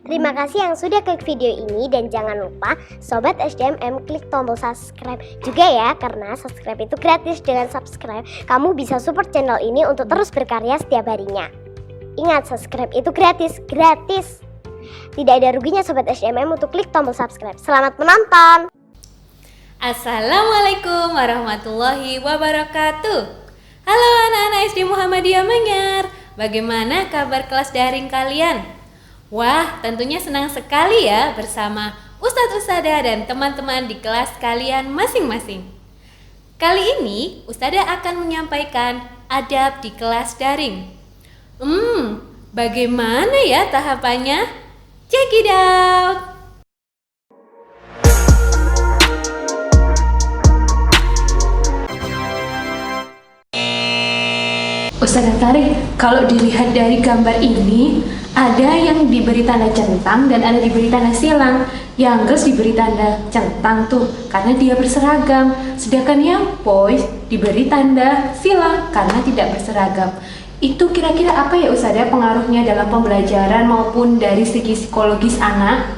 Terima kasih yang sudah klik video ini dan jangan lupa Sobat SDMM klik tombol subscribe juga ya, karena subscribe itu gratis. Dengan subscribe kamu bisa support channel ini untuk terus berkarya setiap harinya. Ingat, subscribe itu gratis. Tidak ada ruginya Sobat SDMM untuk klik tombol subscribe. Selamat menonton. Assalamualaikum warahmatullahi wabarakatuh. Halo anak-anak SD Muhammadiyah Manyar. Bagaimana kabar kelas daring kalian? Wah, tentunya senang sekali ya bersama Ustadz Ustadzah dan teman-teman di kelas kalian masing-masing. Kali ini Ustadzah akan menyampaikan adab di kelas daring. Bagaimana ya tahapannya? Check it out! Ustazah Tarik, kalau dilihat dari gambar ini, ada yang diberi tanda centang dan ada diberi tanda silang. Yang girls diberi tanda centang tuh karena dia berseragam, sedangkan yang boys diberi tanda silang karena tidak berseragam. Itu kira-kira apa ya Ustazah pengaruhnya dalam pembelajaran maupun dari segi psikologis anak?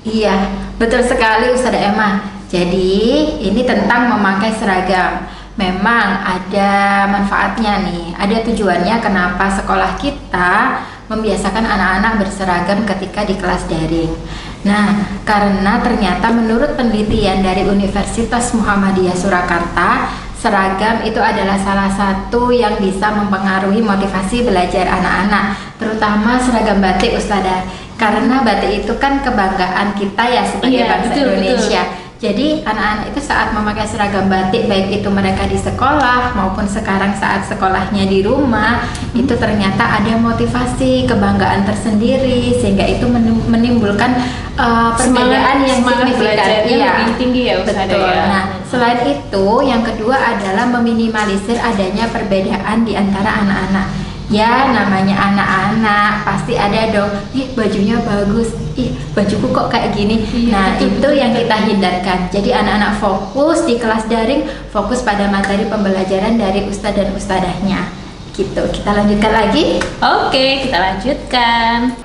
Iya, betul sekali Ustazah Emma. Jadi ini tentang memakai seragam. Memang ada manfaatnya nih, ada tujuannya kenapa sekolah kita membiasakan anak-anak berseragam ketika di kelas daring. Nah, karena ternyata menurut penelitian dari Universitas Muhammadiyah Surakarta, seragam itu adalah salah satu yang bisa mempengaruhi motivasi belajar anak-anak, terutama seragam batik Ustazah. Karena batik itu kan kebanggaan kita ya sebagai bangsa Indonesia. Betul. Jadi anak-anak itu saat memakai seragam batik, baik itu mereka di sekolah maupun sekarang saat sekolahnya di rumah, itu ternyata ada motivasi, kebanggaan tersendiri, sehingga itu menimbulkan perbedaan yang signifikan. Lebih tinggi ya Ustazah. Betul. Nah, selain itu yang kedua adalah meminimalisir adanya perbedaan di antara anak-anak. Ya, namanya anak-anak pasti ada dong, ih bajunya bagus, ih bajuku kok kayak gini. Nah, itu yang kita hindarkan. Jadi anak-anak fokus di kelas daring, fokus pada materi pembelajaran dari ustadz dan ustadzahnya. Gitu. Kita lanjutkan lagi. Oke, kita lanjutkan.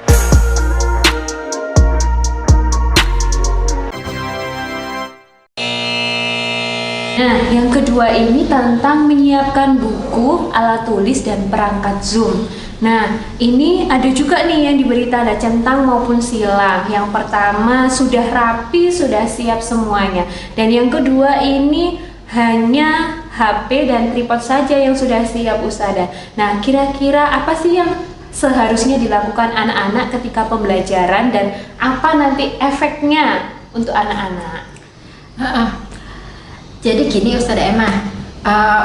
Nah, yang kedua ini tentang menyiapkan buku, alat tulis, dan perangkat Zoom. Nah, ini ada juga nih yang diberi tanda centang maupun silang. Yang pertama sudah rapi, sudah siap semuanya. Dan yang kedua ini hanya HP dan tripod saja yang sudah siap Ustazah. Nah, kira-kira apa sih yang seharusnya dilakukan anak-anak ketika pembelajaran dan apa nanti efeknya untuk anak-anak? Jadi gini Ustazah Emma,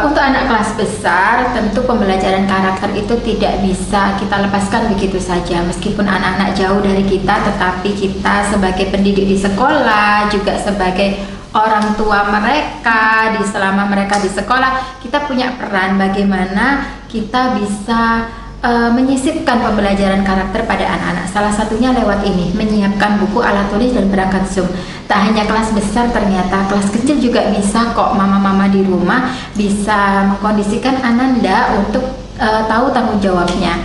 untuk anak kelas besar tentu pembelajaran karakter itu tidak bisa kita lepaskan begitu saja. Meskipun anak-anak jauh dari kita, tetapi kita sebagai pendidik di sekolah, juga sebagai orang tua mereka selama mereka di sekolah, kita punya peran bagaimana kita bisa menyisipkan pembelajaran karakter pada anak-anak. Salah satunya lewat ini, menyiapkan buku, alat tulis, dan perangkat Zoom. Tak hanya kelas besar, ternyata kelas kecil juga bisa kok. Mama-mama di rumah bisa mengkondisikan Ananda untuk tahu tanggung jawabnya.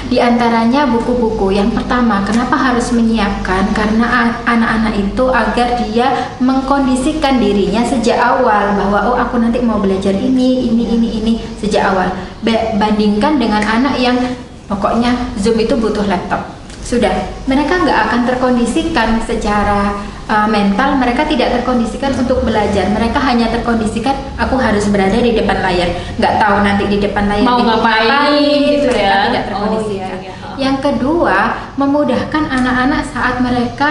Di antaranya buku-buku. Yang pertama, kenapa harus menyiapkan? Karena anak-anak itu agar dia mengkondisikan dirinya sejak awal bahwa oh aku nanti mau belajar ini sejak awal. Bandingkan dengan anak yang pokoknya Zoom itu butuh laptop. Sudah, mereka nggak akan terkondisikan secara mental, mereka tidak terkondisikan untuk belajar. Mereka hanya terkondisikan aku harus berada di depan layar, nggak tahu nanti di depan layar mau ngapain gitu ya. Tidak terkondisikan. Yang kedua, memudahkan anak-anak saat mereka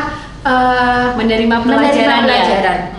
menerima pelajaran.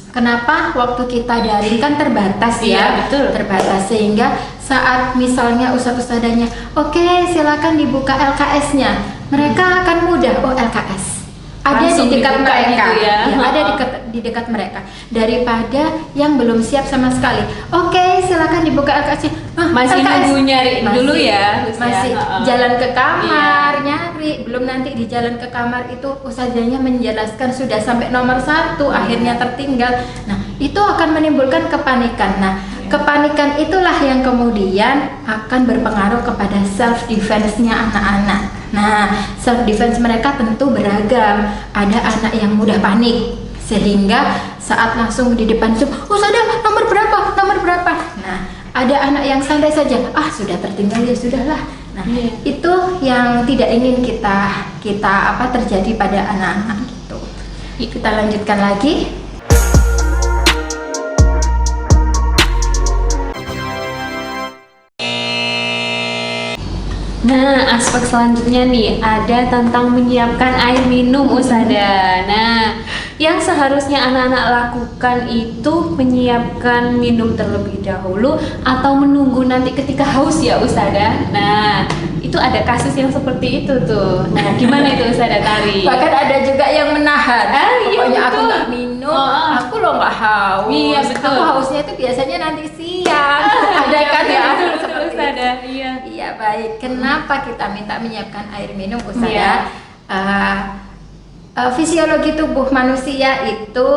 Kenapa waktu kita daring kan terbatas ya? Betul. Terbatas, sehingga saat misalnya ustadz-ustadzanya oke, silakan dibuka LKS-nya, mereka akan mudah, oh LKS ada langsung di dekat mereka gitu ya. Ada di dekat mereka, daripada yang belum siap sama sekali. Oke, silakan dibuka LKS-nya. Masih LKS. nunggu nyari dulu ya, masih jalan ke kamar nyari, belum nanti di jalan ke kamar itu ustazahnya menjelaskan sudah sampai nomor 1, akhirnya tertinggal. Nah, itu akan menimbulkan kepanikan. Nah, Kepanikan itulah yang kemudian akan berpengaruh kepada self defense-nya anak-anak. Nah, self defense mereka tentu beragam. Ada anak yang mudah panik sehingga saat langsung di depan Zoom, Ustazah nomor berapa? Nomor berapa? Nah, ada anak yang santai saja, sudah tertinggal ya sudahlah. Nah, itu yang tidak ingin kita terjadi pada anak-anak gitu. Kita lanjutkan lagi. Nah, aspek selanjutnya nih ada tentang menyiapkan air minum Ustazah. Nah, yang seharusnya anak-anak lakukan itu menyiapkan minum terlebih dahulu atau menunggu nanti ketika haus ya Ustazah. Nah, itu ada kasus yang seperti itu tuh. Nah, gimana itu Ustazah Tari? Bahkan ada juga yang menahan. Iya, Pokoknya aku betul. nggak minum, aku lo nggak haus. Iya, betul. Aku hausnya itu biasanya nanti siang. Ada kan ya betul, seperti Ustazah. itu. Iya. Iya, baik. Kenapa kita minta menyiapkan air minum Iya. Ustazah? Fisiologi tubuh manusia itu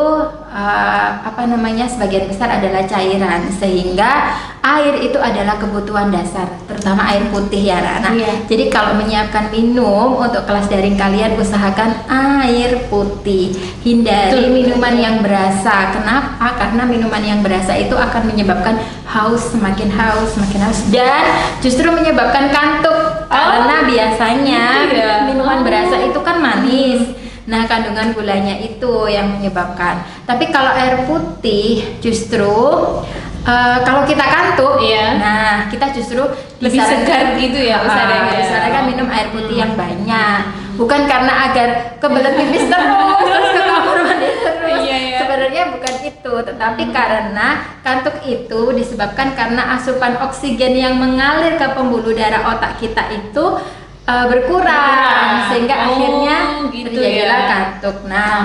sebagian besar adalah cairan, sehingga air itu adalah kebutuhan dasar, terutama air putih ya Rana. Iya. Jadi kalau menyiapkan minum untuk kelas daring kalian, usahakan air putih. Hindari minuman yang berasa. Kenapa? Karena minuman yang berasa itu akan menyebabkan semakin haus dan justru menyebabkan kantuk. Karena biasanya minuman berasa itu kan manis. Nah, kandungan gulanya itu yang menyebabkan. Tapi kalau air putih justru kalau kita kantuk, nah kita justru Lebih segar gitu ya Ustazah. disarankan minum air putih yang banyak. Bukan karena agar kebelet pipis terus ke kamar mandi terus. Iya. Sebenarnya bukan itu, tetapi karena kantuk itu disebabkan karena asupan oksigen yang mengalir ke pembuluh darah otak kita itu berkurang, sehingga akhirnya gitu terjadilah ya. kantuk. Nah,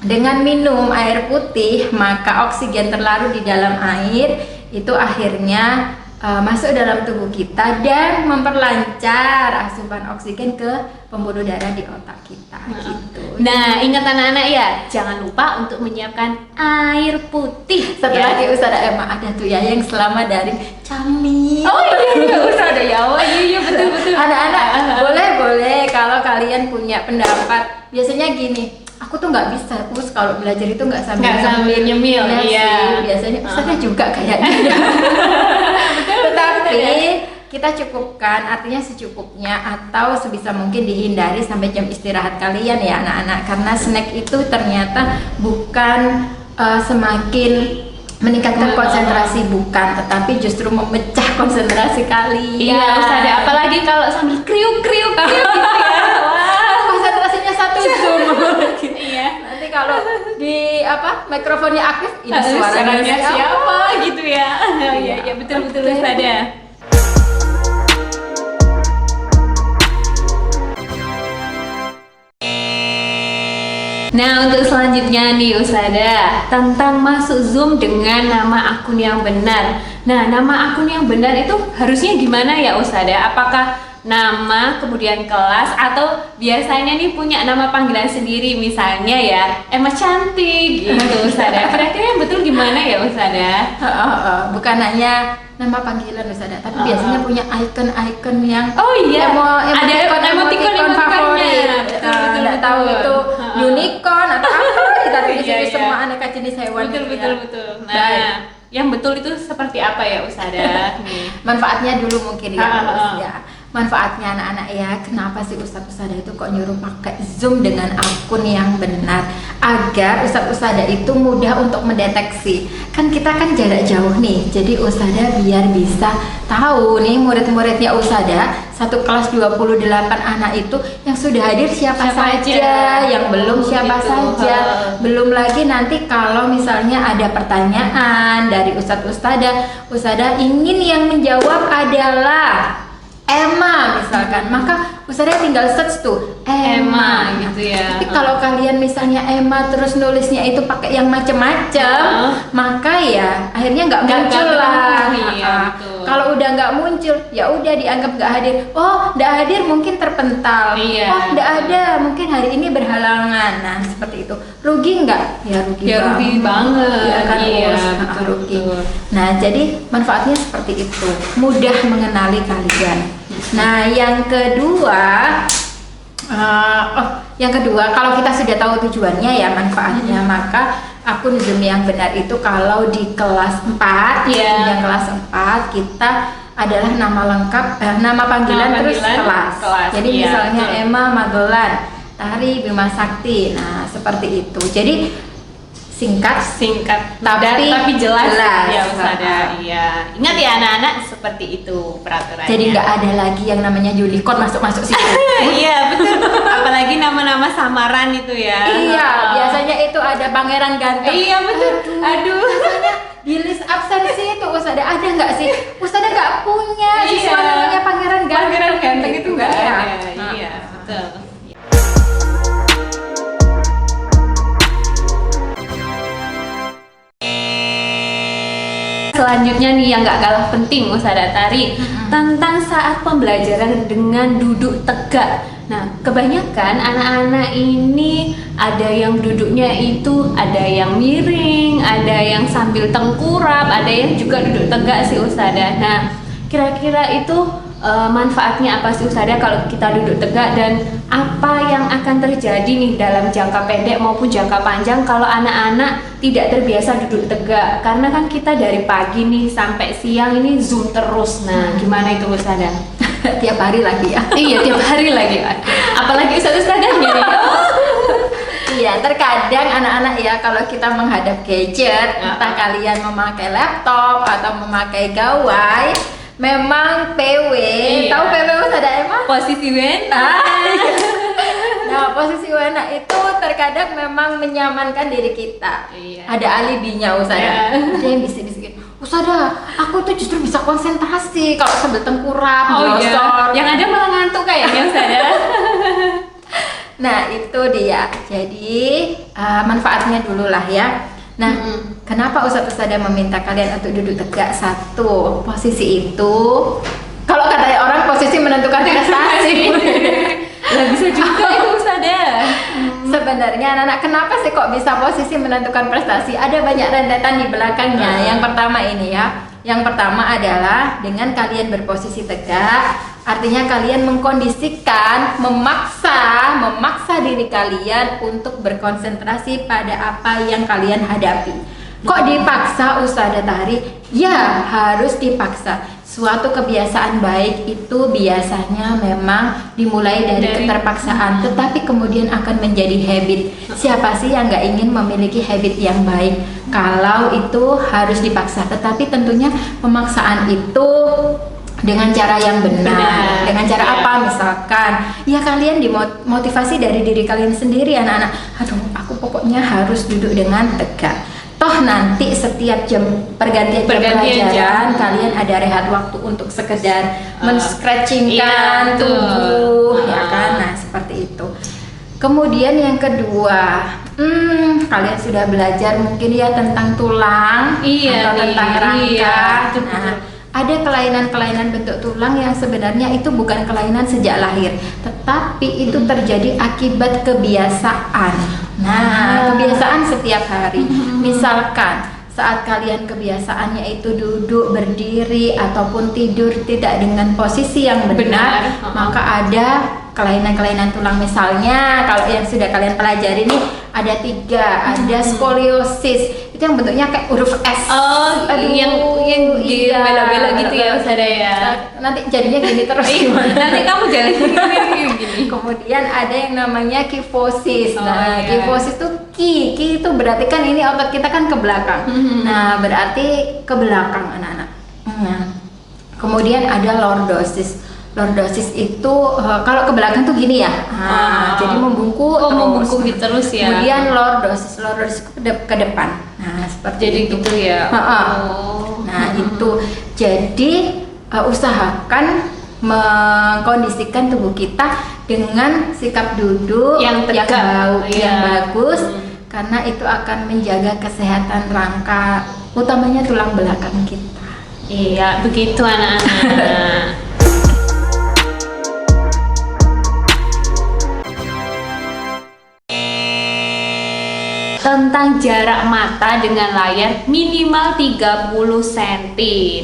dengan minum air putih maka oksigen terlarut di dalam air itu akhirnya masuk dalam tubuh kita dan memperlancar asupan oksigen ke pembuluh darah di otak kita gitu. Nah, ingat anak-anak ya, jangan lupa untuk menyiapkan air putih. Satu lagi Ustazah Emma, ada tuh ya yang selama daring camil. Oh iya, Ustazah ya. Oh iya betul. Anak-anak boleh kalau kalian punya pendapat. Biasanya gini, aku tuh nggak bisa kalau belajar itu nggak sambil nyemil. Ya Iya. sih, biasanya Ustazah juga kayaknya. Tetapi kita cukupkan, artinya secukupnya atau sebisa mungkin dihindari sampai jam istirahat kalian ya anak-anak, karena snack itu ternyata bukan semakin meningkatkan konsentrasi, bukan, tetapi justru memecah konsentrasi kalian. Iya, Ustazah, apalagi kalau sambil kriuk gitu ya. Konsentrasinya satu zoom. Iya. Nanti kalau di mikrofonnya aktif, ini suaranya siapa gitu ya. Iya, betul Ustazah. Nah, untuk selanjutnya nih Ustazah, tentang masuk Zoom dengan nama akun yang benar. Nah, nama akun yang benar itu harusnya gimana ya Ustazah? Apakah nama kemudian kelas atau biasanya nih punya nama panggilan sendiri, misalnya ya Emma cantik gitu Ustazah? Kira-kira yang betul gimana ya Ustazah? Bukan hanya nama panggilan Ustazah, tapi biasanya punya icon-icon yang ada emoticon favorit. Betul. Nggak tahu itu unicorn atau apa, kita tulis semua aneka jenis hewan. Betul. Nah, yang betul itu seperti apa ya Ustazah? Manfaatnya dulu mungkin ya. Manfaatnya anak-anak ya, kenapa sih Ustadz-Ustadzah itu kok nyuruh pakai Zoom dengan akun yang benar, agar Ustadz-Ustadzah itu mudah untuk mendeteksi. Kan kita kan jarak jauh nih, jadi Ustadzah biar bisa tahu nih murid-muridnya Ustadzah, satu kelas 28 anak itu yang sudah hadir siapa saja, yang belum siapa saja. Belum lagi nanti kalau misalnya ada pertanyaan dari Ustadz-Ustadzah ingin yang menjawab adalah Emma misalkan, maka Ustazah tinggal search tuh Emma gitu ya. Tapi kalau kalian misalnya Emma terus nulisnya itu pakai yang macam-macam, maka ya akhirnya nggak muncul lah. Kalau udah nggak muncul, ya udah dianggap nggak hadir. Oh, nggak hadir mungkin terpental. Iya. Oh, nggak ada, mungkin hari ini berhalangan. Nah, seperti itu. Rugi nggak? Ya rugi Ya, banget. rugi banget. Ya kan, Iya, Us? betul, Rugi. betul. Nah, jadi manfaatnya seperti itu. Mudah mengenali kalian. Nah, yang kedua, kalau kita sudah tahu tujuannya ya manfaatnya, maka akun Zoom yang benar itu kalau di kelas 4, Iya. yang kelas 4 kita adalah nama lengkap, nama panggilan Nama terus panggilan, kelas. Jadi iya, misalnya betul. Emma Magelan, Tari Bima Sakti. Nah, seperti itu. Jadi singkat tapi jelas, jelas. ya Ustazah. Iya, ingat ya anak-anak, seperti itu peraturannya. Jadi nggak ada lagi yang namanya unicorn masuk situ. Iya betul, apalagi nama-nama samaran itu ya. Iya, Oh. biasanya itu ada pangeran ganteng. Iya betul. Aduh. Biasanya di list absensi itu Ustazah ada nggak sih? Ustazah nggak punya siswa Iya. namanya pangeran ganteng. Pangeran ganteng itu nggak Iya. ada. Iya betul. Selanjutnya nih yang gak kalah penting Ustazah Tari, tentang saat pembelajaran dengan duduk tegak. Nah, kebanyakan anak-anak ini ada yang duduknya itu ada yang miring, ada yang sambil tengkurap, ada yang juga duduk tegak sih Ustazah. Nah, kira-kira itu manfaatnya apa sih Ustazah kalau kita duduk tegak, dan apa yang akan terjadi nih dalam jangka pendek maupun jangka panjang kalau anak-anak tidak terbiasa duduk tegak? Karena kan kita dari pagi nih sampai siang ini Zoom terus. Nah, gimana itu Ustazah? Tiap hari lagi ya. Iya, tiap hari lagi. Apalagi Ustazah-ustazahnya nih. Iya, terkadang anak-anak ya kalau kita menghadap gadget, entah kalian memakai laptop atau memakai gawai, memang PW. Iya. Tahu PW Ustazah Emma? Posisi wena. Nah, posisi wena itu terkadang memang menyamankan diri kita. Iya. Ada alibinya Ustazah. Iya. Ada yang bisik-bisikin, Ustazah, aku tuh justru bisa konsentrasi kalau sambil tengkurap, Oh iya. glosor." Yang ada malah ngantuk kayaknya Ustazah. Nah, itu dia. Jadi manfaatnya dulu lah ya. Nah, kenapa Ustazah meminta kalian untuk duduk tegak? Satu, posisi itu kalau katanya orang posisi menentukan prestasi. Lah bisa juga itu Ustazah. Sebenarnya anak-anak kenapa sih kok bisa posisi menentukan prestasi? Ada banyak rentetan di belakangnya. Yang pertama ini ya. Yang pertama adalah dengan kalian berposisi tegak, artinya kalian mengkondisikan, memaksa diri kalian untuk berkonsentrasi pada apa yang kalian hadapi. Kok dipaksa Ustazah Tari? Ya, harus dipaksa. Suatu kebiasaan baik itu biasanya memang dimulai dari keterpaksaan, tetapi kemudian akan menjadi habit. Siapa sih yang nggak ingin memiliki habit yang baik? Kalau itu harus dipaksa, tetapi tentunya pemaksaan itu dengan cara yang benar. Dengan cara apa? Misalkan, ya kalian dimotivasi dari diri kalian sendiri anak-anak. Aduh, aku pokoknya harus duduk dengan tegak. Toh nanti setiap jam pergantian pelajaran kalian ada rehat waktu untuk sekedar men-stretchingkan tubuh, ya kan? Nah, seperti itu. Kemudian yang kedua, kalian sudah belajar mungkin ya tentang tulang atau tentang rangka. Nah, ada kelainan-kelainan bentuk tulang yang sebenarnya itu bukan kelainan sejak lahir, tetapi itu terjadi akibat kebiasaan. Nah, kebiasaan setiap hari. Misalkan saat kalian kebiasaannya itu duduk, berdiri, ataupun tidur tidak dengan posisi yang benar, maka ada kelainan-kelainan tulang. Misalnya kalau yang sudah kalian pelajari nih ada 3, ada skoliosis, itu yang bentuknya kayak huruf S. Oh, yang bela-bela gitu ya Ustazah ya. Nanti jadinya gini terus gimana? Nanti kamu jalan gini. Kemudian ada yang namanya kifosis. Oh, Nah, iya. kifosis itu ki itu berarti kan ini otot kita kan ke belakang. Nah, berarti ke belakang anak-anak. Nah, kemudian ada lordosis. Lordosis itu kalau ke belakang tuh gini ya. Jadi membungkuk terus. Membungkuk terus ya. Kemudian lordosis ke depan. Nah, seperti Jadi itu. gitu ya. Nah, itu. Jadi usahakan mengkondisikan tubuh kita dengan sikap duduk Yang tegak. yang Iya. bagus, karena itu akan menjaga kesehatan rangka, utamanya tulang belakang kita. Iya, begitu anak-anak. Tentang jarak mata dengan layar minimal 30 cm.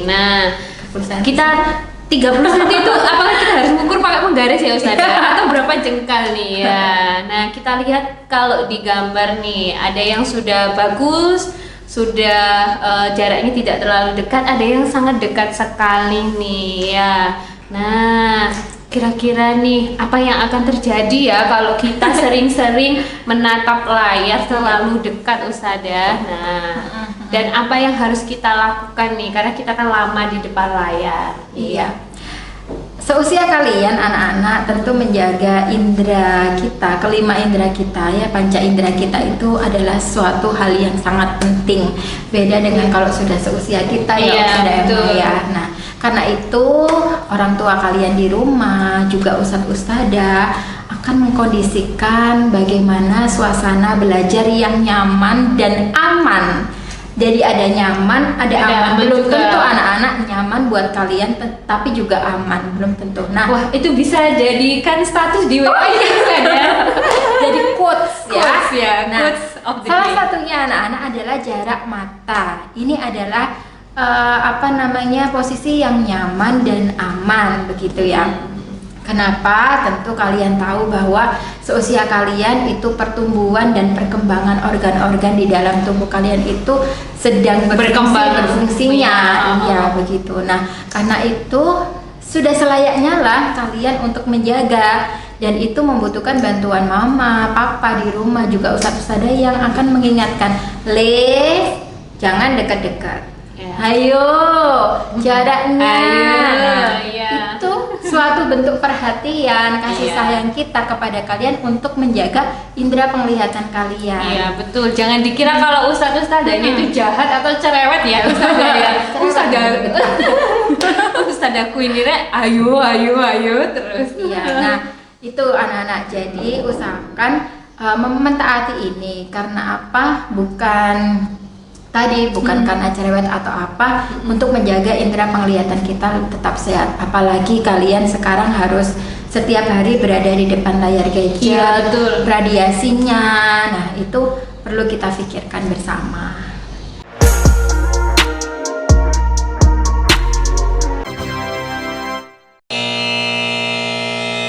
Nah, 30 cm. kita 30 cm itu apakah kita harus mengukur pakai penggaris ya Ustazah atau berapa jengkal nih ya. Nah, kita lihat kalau di gambar nih ada yang sudah bagus, sudah jaraknya tidak terlalu dekat, ada yang sangat dekat sekali nih ya. Nah, kira-kira nih apa yang akan terjadi ya kalau kita sering-sering menatap layar terlalu dekat Ustazah. Nah, dan apa yang harus kita lakukan nih karena kita kan lama di depan layar. Iya. Seusia kalian anak-anak tentu menjaga indera kita, kelima indera kita ya, panca indera kita itu adalah suatu hal yang sangat penting. Beda dengan kalau sudah seusia kita ya, Iya, sudah betul. ya. Nah, karena itu orang tua kalian di rumah juga ustadz-ustadzah akan mengkondisikan bagaimana suasana belajar yang nyaman dan aman. Jadi ada nyaman, ada aman. Belum juga. tentu anak-anak nyaman buat kalian, tapi juga aman, belum tentu. Nah, Wah, itu bisa jadikan status di WA ya Ustazah. jadi quotes ya. Quotes ya, Nah, quotes of the salah day. satunya anak-anak adalah jarak mata. Ini adalah posisi yang nyaman dan aman begitu ya. Kenapa? Tentu kalian tahu bahwa seusia kalian itu pertumbuhan dan perkembangan organ-organ di dalam tubuh kalian itu sedang berfungsinya. Iya, begitu. Nah, karena itu sudah selayaknya lah kalian untuk menjaga, dan itu membutuhkan bantuan mama, papa di rumah, juga ustadz-ustadzah yang akan mengingatkan, jangan dekat-dekat. Ya. Ayo, jaraknya. Ayo, Nah, iya. itu suatu bentuk perhatian, kasih Iya. sayang kita kepada kalian untuk menjaga indera penglihatan kalian. Iya, betul. Jangan dikira kalau ustadz-ustadzahnya itu jahat atau cerewet ya Ustazah ya. Ustazahku ini ayo terus. Iya, nah itu anak-anak, jadi usahakan mentaati ini. Karena apa? Bukan karena cerewet atau apa, untuk menjaga indera penglihatan kita tetap sehat. Apalagi kalian sekarang harus setiap hari berada di depan layar gadget. Iya, betul. Radiasinya, nah itu perlu kita pikirkan bersama.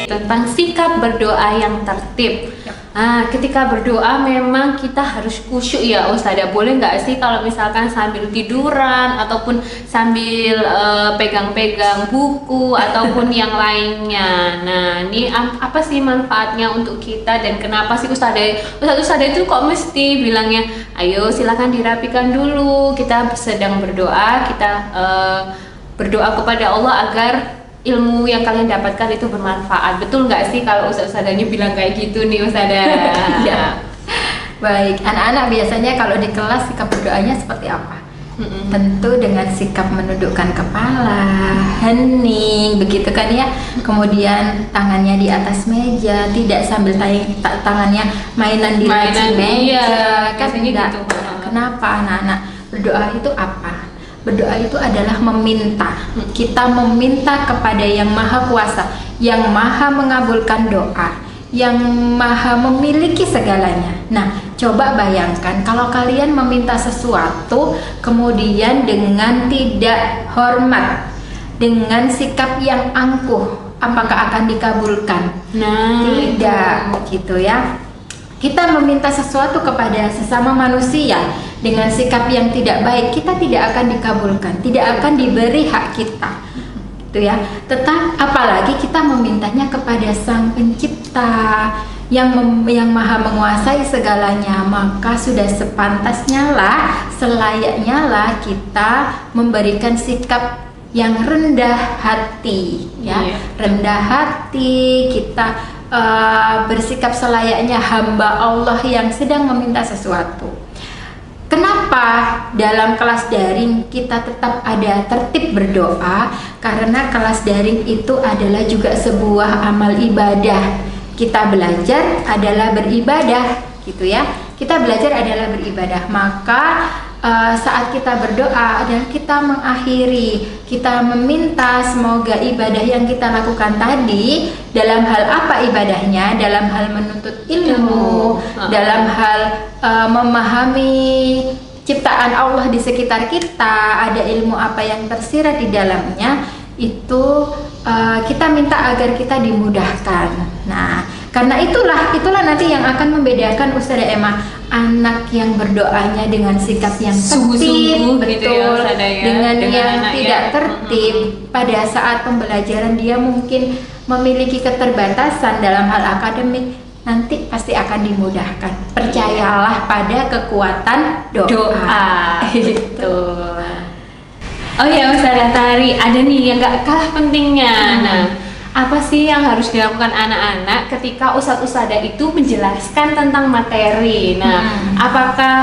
Tentang sikap berdoa yang tertib. Nah, ketika berdoa memang kita harus khusyuk ya Ustazah. Boleh nggak sih kalau misalkan sambil tiduran ataupun sambil pegang-pegang buku ataupun yang lainnya. Nah, ini apa sih manfaatnya untuk kita dan kenapa sih Ustazah itu kok mesti bilangnya ayo silakan dirapikan dulu, kita sedang berdoa, kita berdoa kepada Allah agar ilmu yang kalian dapatkan itu bermanfaat. Betul nggak sih kalau ustazahnya bilang kayak gitu nih Ustazah? Ya. Baik, anak-anak biasanya kalau di kelas sikap berdoanya seperti apa? Tentu dengan sikap menundukkan kepala, hening, begitu kan ya. Kemudian tangannya di atas meja, tidak sambil tangannya mainan di laci meja. Iya, Kan biasanya tidak. gitu. Kenapa anak-anak? Berdoa itu apa? Berdoa itu adalah meminta. Kita meminta kepada Yang Maha Kuasa, yang Maha mengabulkan doa, yang Maha memiliki segalanya. Nah, coba bayangkan kalau kalian meminta sesuatu kemudian dengan tidak hormat, dengan sikap yang angkuh, apakah akan dikabulkan? Nah, Tidak, gitu ya. Kita meminta sesuatu kepada sesama manusia dengan sikap yang tidak baik, kita tidak akan dikabulkan, tidak akan diberi hak kita, gitu ya. Apalagi kita memintanya kepada Sang Pencipta yang Maha menguasai segalanya, maka sudah sepantasnya lah, selayaknya lah kita memberikan sikap yang rendah hati, ya. Iya. Rendah hati, kita bersikap selayaknya hamba Allah yang sedang meminta sesuatu. Kenapa dalam kelas daring kita tetap ada tertib berdoa? Karena kelas daring itu adalah juga sebuah amal ibadah. Kita belajar adalah beribadah, gitu ya. Kita belajar adalah beribadah. Maka saat kita berdoa adalah kita mengakhiri, kita meminta semoga ibadah yang kita lakukan tadi, dalam hal apa ibadahnya, dalam hal menuntut ilmu, dalam hal memahami ciptaan Allah di sekitar kita, ada ilmu apa yang tersirat di dalamnya, itu kita minta agar kita dimudahkan. Nah, karena itulah nanti yang akan membedakan Ustazah Emma, anak yang berdoanya dengan sikap yang tertib, betul, gitu ya, Ustazah, ya, dengan yang tidak ya. tertib. Pada saat pembelajaran dia mungkin memiliki keterbatasan dalam hal akademik, nanti pasti akan dimudahkan. Percayalah pada kekuatan doa. Gitu. Oh ya Ustazah Tari, ada nih yang gak kalah pentingnya. Nah, apa sih yang harus dilakukan anak-anak ketika ustadz-ustadzah itu menjelaskan tentang materi? Nah, apakah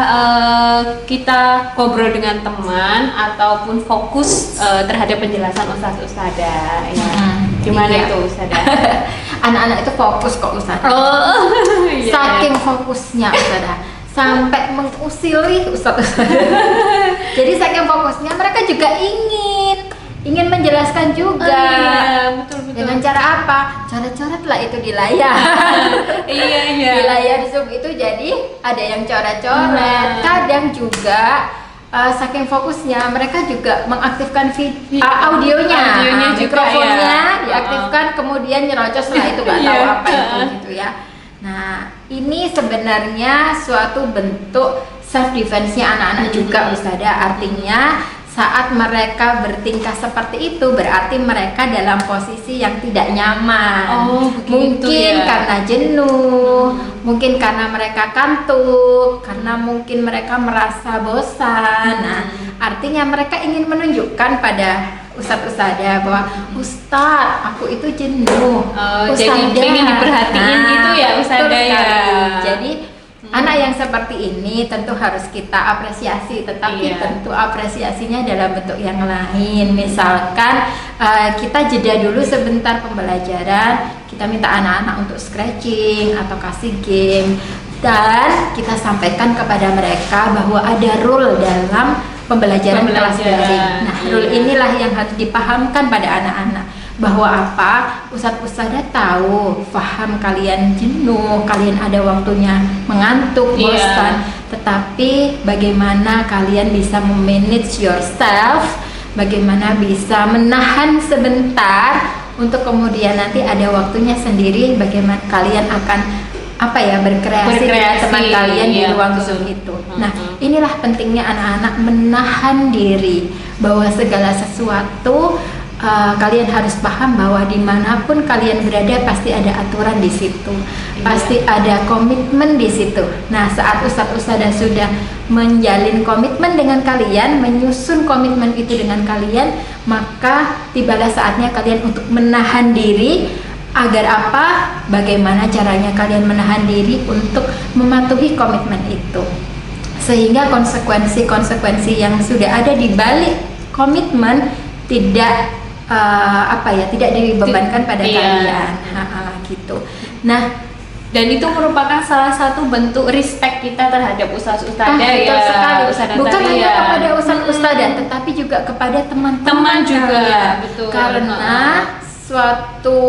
kita ngobrol dengan teman ataupun fokus terhadap penjelasan ustadz-ustadzah? Ya. Gimana iya. itu Ustazah? Anak-anak itu fokus kok Ustazah. Oh, iya. Saking fokusnya Ustazah, sampai mengusili ustadz-ustadzah. Jadi saking fokusnya mereka juga ingin menjelaskan juga. Iya, betul. Dengan cara apa? Coret-coret lah itu di layar. Iya. Di layar Zoom itu jadi ada yang coret-coret. Kadang juga saking fokusnya mereka juga mengaktifkan audionya juga, mikrofonnya ya. Diaktifkan, kemudian nyerocos lah itu nggak tahu apa itu gitu ya. Nah, ini sebenarnya suatu bentuk self defense-nya anak-anak juga Ustazah. Artinya saat mereka bertingkah seperti itu berarti mereka dalam posisi yang tidak nyaman. Mungkin ya. Karena jenuh, mungkin karena mereka kantuk, karena mungkin mereka merasa bosan. Nah, artinya mereka ingin menunjukkan pada ustadz-ustadzah bahwa Ustadz, aku itu jenuh. Jadi pengen diperhatiin gitu ya Ustazah ya. Jadi anak yang seperti ini tentu harus kita apresiasi, tetapi tentu apresiasinya dalam bentuk yang lain. Misalkan kita jeda dulu sebentar pembelajaran, kita minta anak-anak untuk stretching atau kasih game, dan kita sampaikan kepada mereka bahwa ada rule dalam pembelajaran kelas daring. Nah, rule inilah yang harus dipahamkan pada anak-anak. Bahwa apa? Ustadz-ustadzah tahu, paham kalian jenuh, kalian ada waktunya mengantuk, bosan, tetapi bagaimana kalian bisa memanage yourself, bagaimana bisa menahan sebentar untuk kemudian nanti ada waktunya sendiri, bagaimana kalian akan berkreasi dengan teman kalian di ruang Zoom itu. Nah, inilah pentingnya anak-anak menahan diri, bahwa segala sesuatu kalian harus paham bahwa dimanapun kalian berada pasti ada aturan di situ, pasti ada komitmen di situ. Nah, saat ustadz-ustadzah sudah menjalin komitmen dengan kalian, menyusun komitmen itu dengan kalian, maka tibalah saatnya kalian untuk menahan diri. Agar apa? Bagaimana caranya kalian menahan diri untuk mematuhi komitmen itu, sehingga konsekuensi-konsekuensi yang sudah ada di balik komitmen tidak tidak dibebankan pada kalian, gitu. Nah, dan itu merupakan salah satu bentuk respect kita terhadap ustadz-ustadzah ya. Sekali. Bukan hanya kepada ustadz-ustadzah, tetapi juga kepada teman-teman juga. Betul. Karena suatu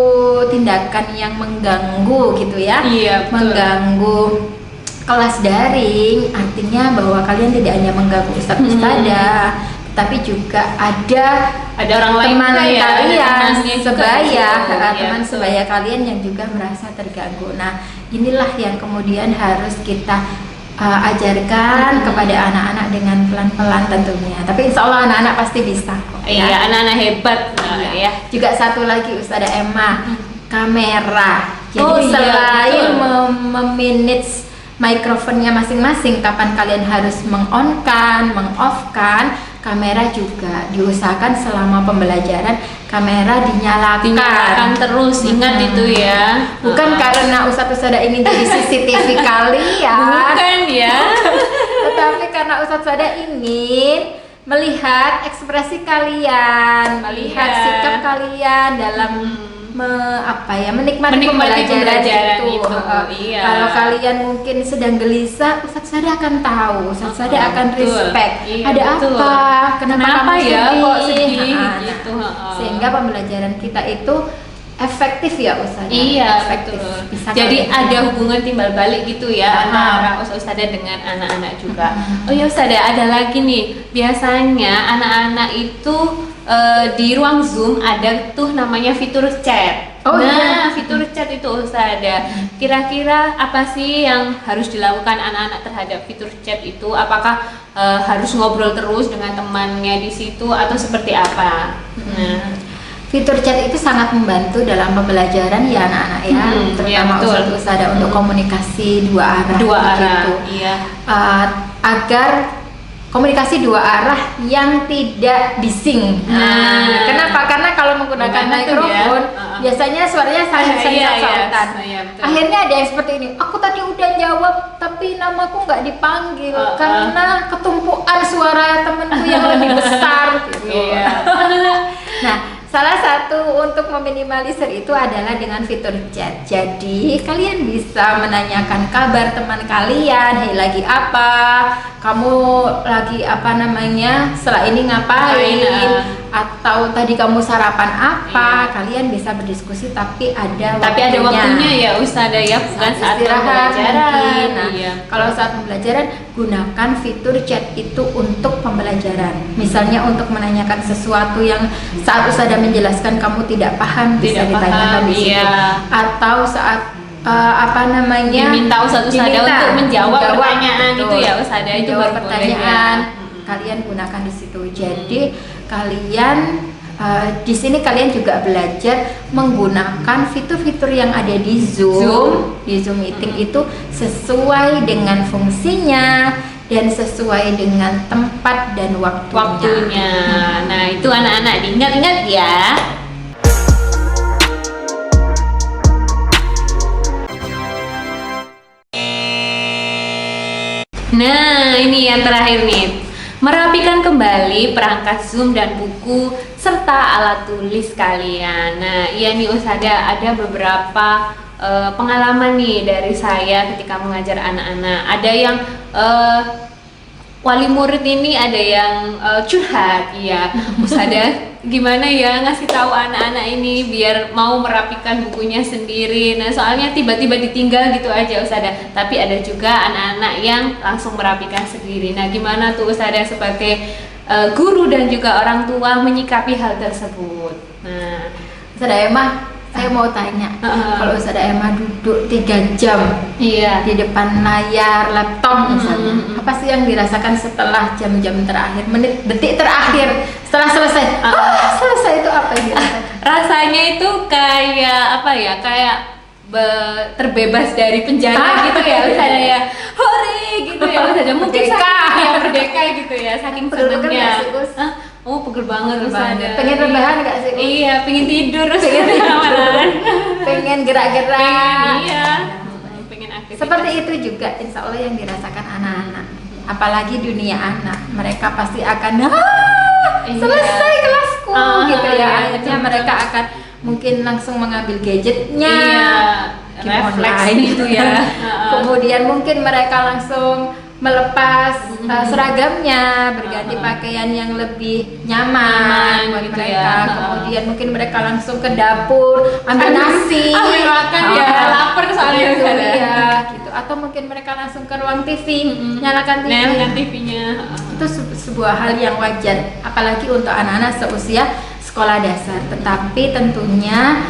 tindakan yang mengganggu gitu ya, mengganggu kelas daring, artinya bahwa kalian tidak hanya mengganggu ustadz-ustadzah, tapi juga ada orang lain teman kalian teman sebaya kalian yang juga merasa terganggu. Nah, inilah yang kemudian harus kita ajarkan kepada anak-anak dengan pelan-pelan tentunya. Tapi insya Allah anak-anak pasti bisa kok. Iya, anak-anak hebat. Ya. Juga satu lagi Ustazah Emma, kamera. Jadi selain memanage mikrofonnya masing-masing, kapan kalian harus meng-on-kan, meng-off-kan, kamera juga diusahakan selama pembelajaran kamera dinyalakan terus. Ingat itu ya. Bukan karena ustadz-ustadzah ini jadi CCTV kalian, bukan ya. Tetapi karena ustadz-ustadzah ingin melihat ekspresi kalian, melihat sikap kalian dalam menikmati pembelajaran itu. Iya. Kalau kalian mungkin sedang gelisah, Ustadz Sada akan tahu, Ustadz Sada akan respect. Iya, ada betul. apa? Kenapa kamu ya sedih? kok sedih Nah, gitu. sehingga pembelajaran kita itu efektif ya Ustazah. Iya, efektif. betul. Bisa Jadi kalian ada hubungan timbal balik gitu ya antara Ustazah dengan anak-anak juga. Oh ya Ustazah, ada lagi nih. Biasanya anak-anak itu di ruang Zoom ada tuh namanya fitur chat. Fitur chat itu Ustazah. Kira-kira apa sih yang harus dilakukan anak-anak terhadap fitur chat itu? Apakah harus ngobrol terus dengan temannya di situ atau seperti apa? Fitur chat itu sangat membantu dalam pembelajaran ya anak-anak ya, terutama Ustazah untuk komunikasi dua arah. Gitu. Iya. Agar komunikasi dua arah yang tidak bising. Kenapa? Karena kalau menggunakan mikrofon, biasanya suaranya saling sautan. Akhirnya ada yang seperti ini. Aku tadi udah jawab, tapi namaku nggak dipanggil karena ketumpuan suara temenku yang lebih besar. Gitu. Nah, salah satu untuk meminimalisir itu adalah dengan fitur chat. Jadi kalian bisa menanyakan kabar teman kalian, hey lagi apa, kamu lagi apa namanya, setelah ini ngapain, atau tadi kamu sarapan apa, kalian bisa berdiskusi tapi ada waktunya ya Ustazah ya, bukan saat pembelajaran. Kalau saat pembelajaran gunakan fitur chat itu untuk pembelajaran. Misalnya untuk menanyakan sesuatu yang saat Ustazah menjelaskan kamu tidak paham, bisa ditanyakan di situ. Atau saat diminta Ustazah untuk menjawab pertanyaan itu ya Ustazah, itu baru pertanyaan kalian gunakan di situ. Jadi kalian di sini kalian juga belajar menggunakan fitur-fitur yang ada di Zoom Meeting itu sesuai dengan fungsinya dan sesuai dengan tempat dan waktunya. Nah, itu anak-anak diingat-ingat ya. Nah, ini yang terakhir nih. Merapikan kembali perangkat Zoom dan buku serta alat tulis kalian. Nah, iya nih Ustazah, ada beberapa pengalaman nih dari saya ketika mengajar anak-anak. Ada yang wali murid ini ada yang curhat, ya Ustazah gimana ya ngasih tahu anak-anak ini biar mau merapikan bukunya sendiri. Nah, soalnya tiba-tiba ditinggal gitu aja Ustazah. Tapi ada juga anak-anak yang langsung merapikan sendiri. Nah, gimana tuh Ustazah sebagai guru dan juga orang tua menyikapi hal tersebut? Nah, Ustazah Emma, saya mau tanya, kalau Ustazah Emma duduk 3 jam di depan layar laptop misalnya, apa sih yang dirasakan setelah jam-jam terakhir, detik terakhir setelah selesai? Selesai itu apa yang dirasakan? Rasanya itu kayak apa ya? Kayak terbebas dari penjara gitu ya Ustazah ya. Hore gitu ya Ustazah. Mungkin merdeka gitu ya, saking senengnya. Oh, pegel banget Ustazah. Pengen rebahan nggak sih? Iya, pengen tidur pengen gerak-gerak. Iya. Pengen aktivitas. Seperti itu juga insya Allah yang dirasakan anak-anak. Apalagi dunia anak, mereka pasti akan selesai kelasku gitu ya. Akhirnya mereka akan mungkin langsung mengambil gadgetnya, refleks gitu ya. Kemudian mungkin mereka langsung melepas seragamnya, berganti pakaian yang lebih nyaman buat mereka. Kemudian mungkin mereka langsung ke dapur ambil nasi, ambil makan ya, lapar soalnya gitu. Atau mungkin mereka langsung ke ruang TV, nyalakan TV-nya. Itu sebuah hal yang wajar, apalagi untuk anak-anak seusia sekolah dasar. Tetapi tentunya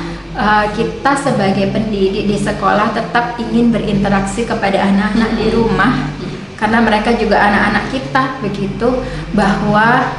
kita sebagai pendidik di sekolah tetap ingin berinteraksi kepada anak-anak di rumah. Karena mereka juga anak-anak kita, begitu, bahwa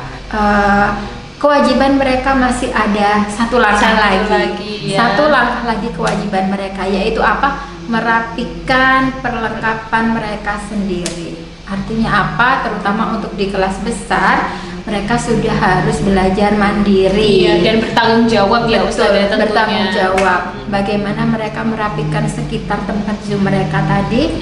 kewajiban mereka masih ada satu langkah lagi ya. Satu langkah lagi kewajiban mereka, yaitu apa? Merapikan perlengkapan mereka sendiri. Artinya apa? Terutama untuk di kelas besar, mereka sudah harus belajar mandiri. Iya, dan bertanggung jawab ya Ustazah tentunya. Bertanggung jawab. Bagaimana mereka merapikan sekitar tempat Zoom mereka tadi,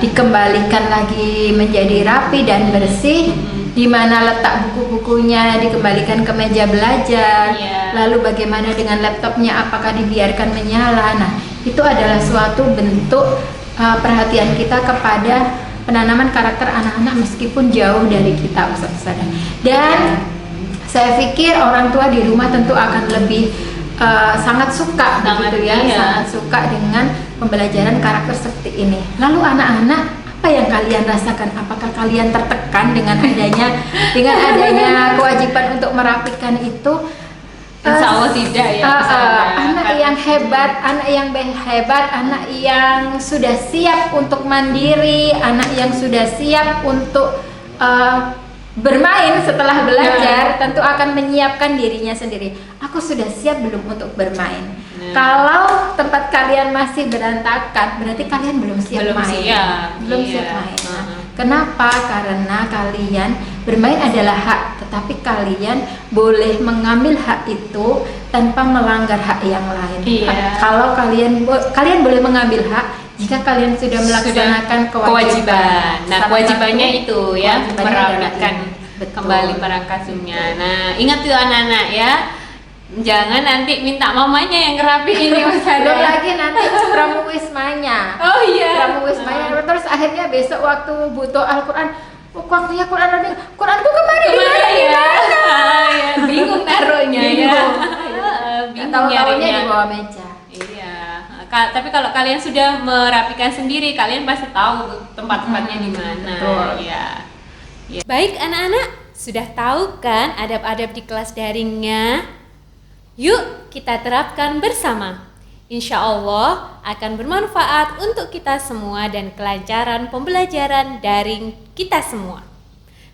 dikembalikan lagi menjadi rapi dan bersih, di mana letak buku-bukunya dikembalikan ke meja belajar, lalu bagaimana dengan laptopnya, apakah dibiarkan menyala. Nah, itu adalah suatu bentuk perhatian kita kepada penanaman karakter anak-anak meskipun jauh dari kita, Ustaz-Ustazah. Dan saya pikir orang tua di rumah tentu akan lebih sangat suka begitu ya, sangat suka dengan pembelajaran karakter seperti ini. Lalu anak-anak, apa yang kalian rasakan? Apakah kalian tertekan dengan adanya kewajiban untuk merapikan itu? Insya Allah tidak ya. Anak yang hebat, anak yang sudah siap untuk mandiri, anak yang sudah siap untuk bermain setelah belajar, tentu akan menyiapkan dirinya sendiri. Aku sudah siap belum untuk bermain? Kalau tempat kalian masih berantakan, berarti kalian belum siap main. Belum siap main. Nah, kenapa? Karena kalian bermain adalah hak, tetapi kalian boleh mengambil hak itu tanpa melanggar hak yang lain. Kalau kalian boleh mengambil hak jika kalian sudah melaksanakan kewajiban. Nah, kewajibannya itu ya, merapikan kembali perangkat Zoom-nya. Nah, ingat tuh anak-anak ya, jangan nanti minta mamanya yang ngerapiin ini. Belum lagi nanti pramuwismanya. Oh iya. Pramuwismanya. Terus akhirnya besok waktu butuh Al-Quran, waktunya Quranku kemarin ya? Bingung naruhnya ya. Bingung tahu-tahunya di bawah meja. Iya. Tapi kalau kalian sudah merapikan sendiri, kalian pasti tahu tempat-tempatnya di mana. Ya. Baik anak-anak, sudah tahu kan adab-adab di kelas daringnya? Yuk kita terapkan bersama. Insya Allah akan bermanfaat untuk kita semua dan kelancaran pembelajaran daring kita semua.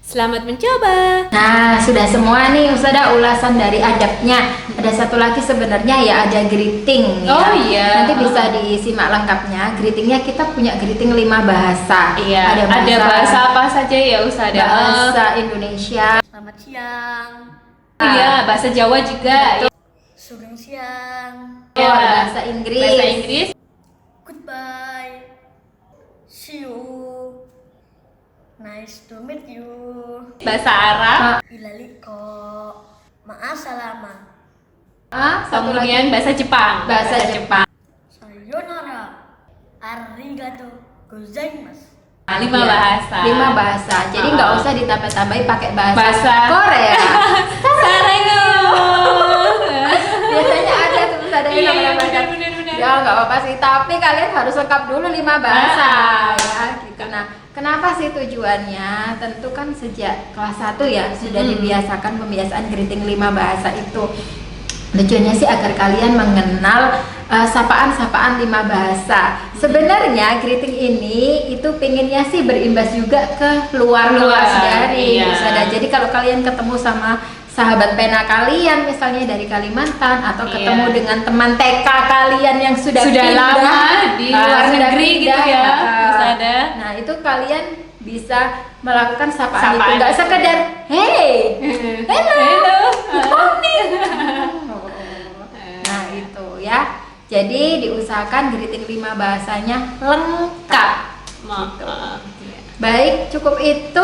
Selamat mencoba. Nah, sudah semua nih Ustazah ulasan dari adabnya. Ada satu lagi sebenarnya ya, ada greeting. Oh iya. Nanti bisa disimak lengkapnya. Greetingnya kita punya greeting 5 bahasa. Iya. Ada bahasa apa saja ya Ustazah? Bahasa Indonesia. Selamat siang. Iya, bahasa Jawa juga. Sugeng siang. Bahasa Inggris. Bahasa Inggris. Goodbye. See you. Nice to meet you. Bahasa Arab. Ilaliko. Ma'asalama. Kemudian bahasa Jepang. Bahasa Jepang. Sayonara. Arigato gozaimasu. 5 bahasa. 5 bahasa. Jadi nggak usah ditambah-tambahi pakai bahasa Korea. Sareno. Biasanya ada tuh ada yang namanya bener. Ya nggak apa-apa sih, tapi kalian harus lengkap dulu 5 bahasa ya gitu. Nah, kenapa sih tujuannya? Tentu kan sejak kelas 1 ya sudah dibiasakan pembiasaan greeting 5 bahasa itu. Tujuannya sih agar kalian mengenal sapaan-sapaan 5 bahasa. Sebenarnya greeting ini itu pinginnya sih berimbas juga ke luar kelas daring. Jadi kalau kalian ketemu sama sahabat pena kalian misalnya dari Kalimantan atau ketemu dengan teman TK kalian yang sudah lama di luar negeri gitu ya, nah itu kalian bisa melakukan sapaan itu, nggak sekedar hey, hello, good morning. Nah itu ya, jadi diusahakan greeting 5 bahasanya lengkap. Baik, cukup itu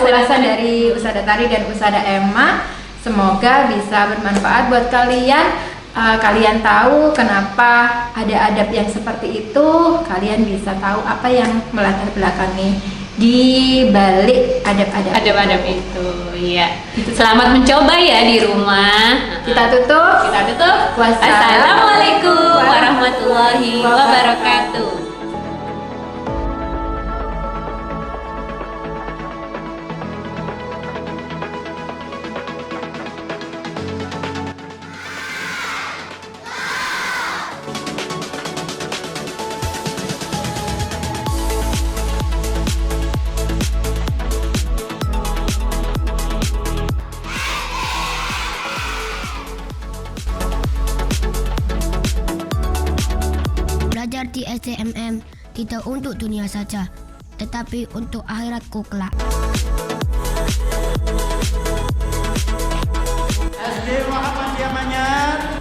ulasan dari Ustazah Tari dan Ustazah Emma. Semoga bisa bermanfaat buat kalian. Kalian tahu kenapa ada adab yang seperti itu. Kalian bisa tahu apa yang melatar belakangi di balik adab-adab itu. Iya. Selamat mencoba ya di rumah. Kita tutup. Wassalamualaikum warahmatullahi wabarakatuh. Belajar di SDMM tidak untuk dunia saja, tetapi untuk akhiratku kelak. SD Muhammadiyah Manyar